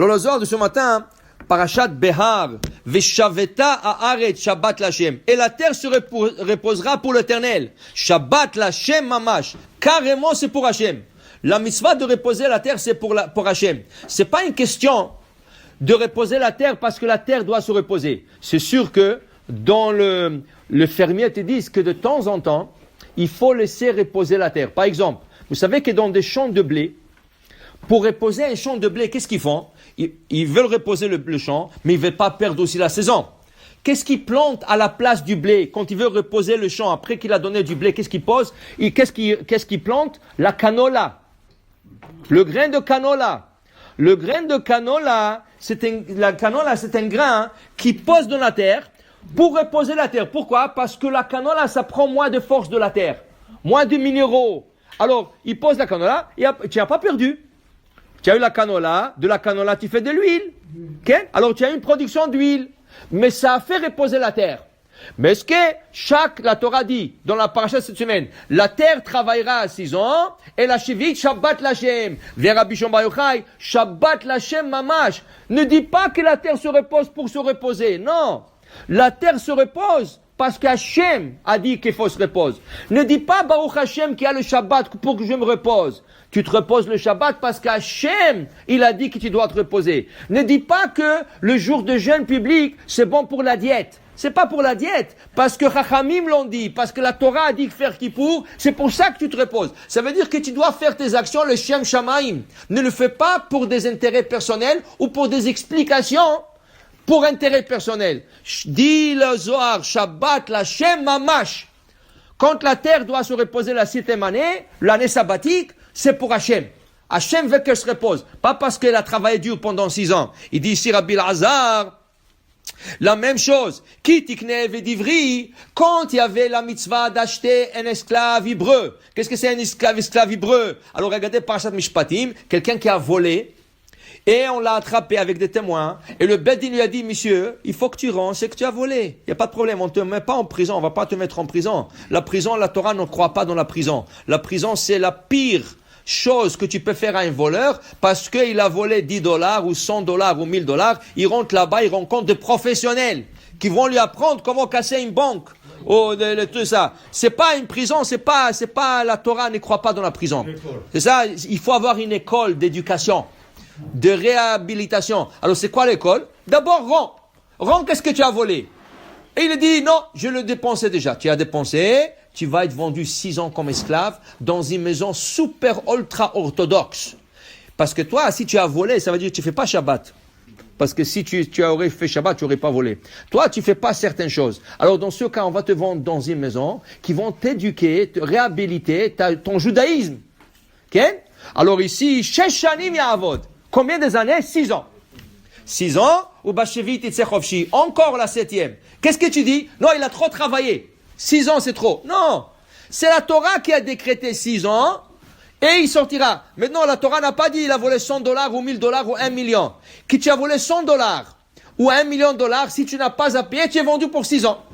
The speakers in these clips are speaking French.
Alors le Zohar de ce matin, Parashat Behar, Veshaveta haaret Shabbat Lashem. Et la terre se reposera pour l'Éternel. Shabbat Lashem mamash. Carrément, c'est pour Hashem. La mitzvah de reposer la terre, c'est pour Hashem. C'est pas une question de reposer la terre parce que la terre doit se reposer. C'est sûr que dans le fermier te dit que de temps en temps, il faut laisser reposer la terre. Par exemple, vous savez que dans des champs de blé, pour reposer un champ de blé, qu'est-ce qu'ils font? Ils veulent reposer le champ, mais ils ne veulent pas perdre aussi la saison. Qu'est-ce qu'ils plantent à la place du blé? Quand ils veulent reposer le champ, après qu'il a donné du blé, qu'est-ce qu'ils posent? Qu'est-ce qu'ils plantent? La canola. Le grain de canola. Le grain de canola, c'est un grain qui pose dans la terre pour reposer la terre. Pourquoi? Parce que la canola, ça prend moins de force de la terre, moins de minéraux. Alors, il pose la canola et tu n'as pas perdu. Tu as eu la canola, de la canola tu fais de l'huile. Okay? Alors tu as une production d'huile. Mais ça a fait reposer la terre. Mais ce que la Torah dit dans la paracha cette semaine, la terre travaillera 6 ans et la Shivit Shabbat Lashem. Vers Abishon Bar Yochai, Shabbat Lashem Mamash. Ne dis pas que la terre se repose pour se reposer. Non. La terre se repose parce qu'Hachem a dit qu'il faut se reposer. Ne dis pas Baruch Hashem qui a le Shabbat pour que je me repose. Tu te reposes le Shabbat parce qu'Hachem, il a dit que tu dois te reposer. Ne dis pas que le jour de jeûne public, c'est bon pour la diète. C'est pas pour la diète, parce que Chachamim l'ont dit, parce que la Torah a dit que faire Kippour, c'est pour ça que tu te reposes. Ça veut dire que tu dois faire tes actions, le Shem Shamaim. Ne le fais pas pour des intérêts personnels ou pour des explications pour intérêt personnel. Dis le Zohar, Shabbat, la Shem Mamash. Quand la terre doit se reposer la 7e année, l'année sabbatique, c'est pour Hachem. Hachem veut qu'elle se repose. Pas parce qu'elle a travaillé dur pendant 6 ans. Il dit ici Rabbi Elazar, la même chose. Kitiknev et d'Ivri, quand il y avait la mitzvah d'acheter un esclave hébreu. Qu'est-ce que c'est un esclave hébreu? Alors regardez Parashat Mishpatim, quelqu'un qui a volé, et on l'a attrapé avec des témoins, et le Beddin lui a dit, monsieur, il faut que tu rentres, c'est que tu as volé. Il n'y a pas de problème, on ne te met pas en prison, on ne va pas te mettre en prison. La prison, la Torah ne croit pas dans la prison. La prison, c'est la pire chose que tu peux faire à un voleur, parce qu'il a volé $10 ou $100 ou $1000, il rentre là-bas, il rencontre des professionnels qui vont lui apprendre comment casser une banque. Tout ça. C'est pas une prison, c'est pas la Torah ne croit pas dans la prison. C'est ça, il faut avoir une école d'éducation, de réhabilitation. Alors c'est quoi l'école? D'abord rends. Rends qu'est-ce que tu as volé? Et il dit non, je le dépensais déjà. Tu as dépensé, tu vas être vendu 6 ans comme esclave dans une maison super ultra orthodoxe. Parce que toi, si tu as volé, ça veut dire que tu fais pas Shabbat. Parce que si tu aurais fait Shabbat, tu n'aurais pas volé. Toi, tu fais pas certaines choses. Alors dans ce cas, on va te vendre dans une maison qui vont t'éduquer, te réhabiliter ton judaïsme. Okay? Alors ici, Sheshanim Ya'avod. Combien des années? 6 ans. 6 ans, ou Bashevit Itzechovshi. Encore la 7e. Qu'est-ce que tu dis? Non, il a trop travaillé. 6 ans, c'est trop. Non. C'est la Torah qui a décrété 6 ans, et il sortira. Maintenant, la Torah n'a pas dit il a volé $100 ou $1000 ou 1 million. Que tu as volé $100 ou $1 million, si tu n'as pas à payer, tu es vendu pour 6 ans.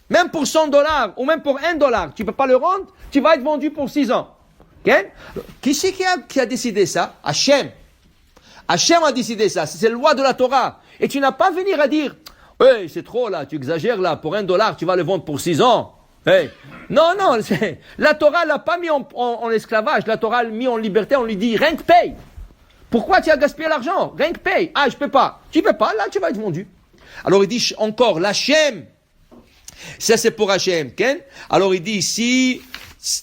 Même pour $100 ou même pour $1, tu ne peux pas le rendre, tu vas être vendu pour 6 ans. Okay? Qui c'est qui a décidé ça? Hachem. Hachem a décidé ça. C'est la loi de la Torah. Et tu n'as pas à venir à dire, hey, c'est trop là, tu exagères là, pour $1, tu vas le vendre pour 6 ans. Hey. Non, la Torah l'a pas mis en esclavage, la Torah l'a mis en liberté, on lui dit, rien que paye. Pourquoi tu as gaspillé l'argent? Rien que paye. Ah, je peux pas. Tu peux pas, là tu vas être vendu. Alors il dit encore, l'Hachem. Ça c'est pour Hachem, Ken. Alors il dit ici,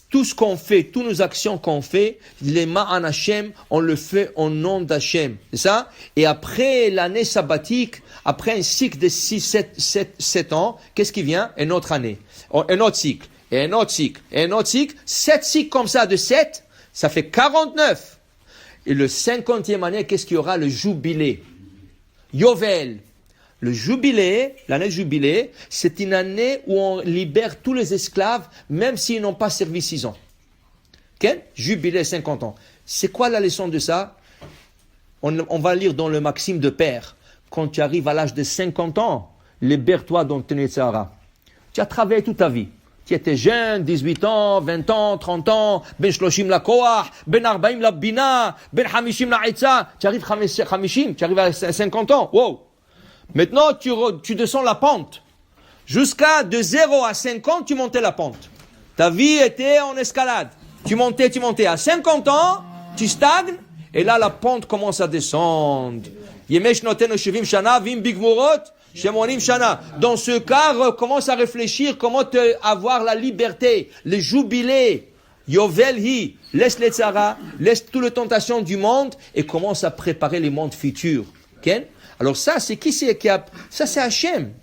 tout ce qu'on fait, toutes nos actions qu'on fait, les ma'an Hachem, on le fait au nom d'Hachem. C'est ça? Et après l'année sabbatique, après un cycle de 7 ans, qu'est-ce qui vient? Une autre année. Un autre cycle. Et un autre cycle. Et un autre cycle. 7 cycles comme ça de 7, ça fait 49. Et le 50e année, qu'est-ce qu'il y aura? Le jubilé. Yovel. Le jubilé, l'année jubilé, c'est une année où on libère tous les esclaves, même s'ils n'ont pas servi 6 ans. Okay? Jubilé 50 ans. C'est quoi la leçon de ça? On va lire dans le Maxime de Père. Quand tu arrives à l'âge de 50 ans, libère-toi dans ton Yetzirah. Tu as travaillé toute ta vie. Tu étais jeune, 18 ans, 20 ans, 30 ans, ben shloshim la koach, ben arbaim la bina, ben hamishim la itza. Tu arrives hamishim, tu arrives à 50 ans. Wow. Maintenant, tu descends la pente. Jusqu'à de 0 à 50, tu montais la pente. Ta vie était en escalade. Tu montais. À 50 ans, tu stagnes, et là, la pente commence à descendre. Yemesh noten shevim shana, vim bigmurot, shemonim shana. Dans ce cas, commence à réfléchir comment avoir la liberté, le jubilé. Yovelhi, laisse les tzaras, laisse toutes les tentations du monde, et commence à préparer les mondes futurs. Okay? Alors ça, c'est qui c'est qui a... Ça, c'est Hachem.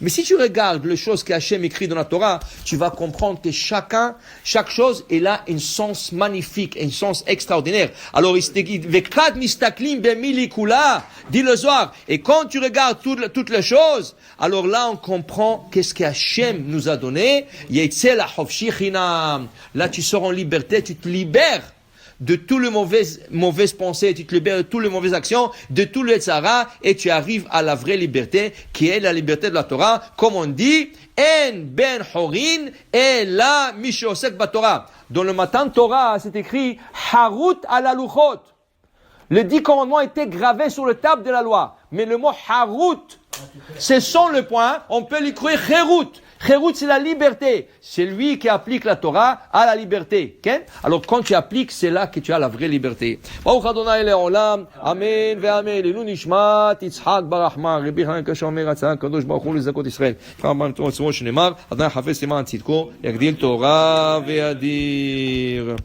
Mais si tu regardes les choses qu'Hachem écrit dans la Torah, tu vas comprendre que chaque chose, elle a un sens magnifique, un sens extraordinaire. Alors, Vekad mistaklim bemilikula, dit le Zohar. Et quand tu regardes toutes les choses, alors là, on comprend qu'est-ce qu'Hachem nous a donné. Yetzel ha'chofshi chinam. Là, tu sors en liberté, tu te libères de toutes les mauvaises pensées, tu te libères de toutes les mauvaises actions, de tous les tzaras, et tu arrives à la vraie liberté, qui est la liberté de la Torah, comme on dit, en ben horin, et la mishosek batorah. Dans le Matan Torah, c'est écrit, harut ala luchot. Les 10 commandements étaient gravés sur le table de la loi. Mais le mot harut, c'est sans le point, on peut l'écrire cherut. Cherut, c'est la liberté. C'est lui qui applique la Torah à la liberté. Okay? Alors, quand tu appliques, c'est là que tu as la vraie liberté. Baruch Adonai le'olam. Amen ve'amen. Lelu nishmat Yitzhak barachma. Rabbi Hanan kasher ratzah kadosh baruch hu lezakot Israel. K'amar Torah tzvot shenemar. Adonai hafez leman tzidko. Yagdil Torah ve'adir.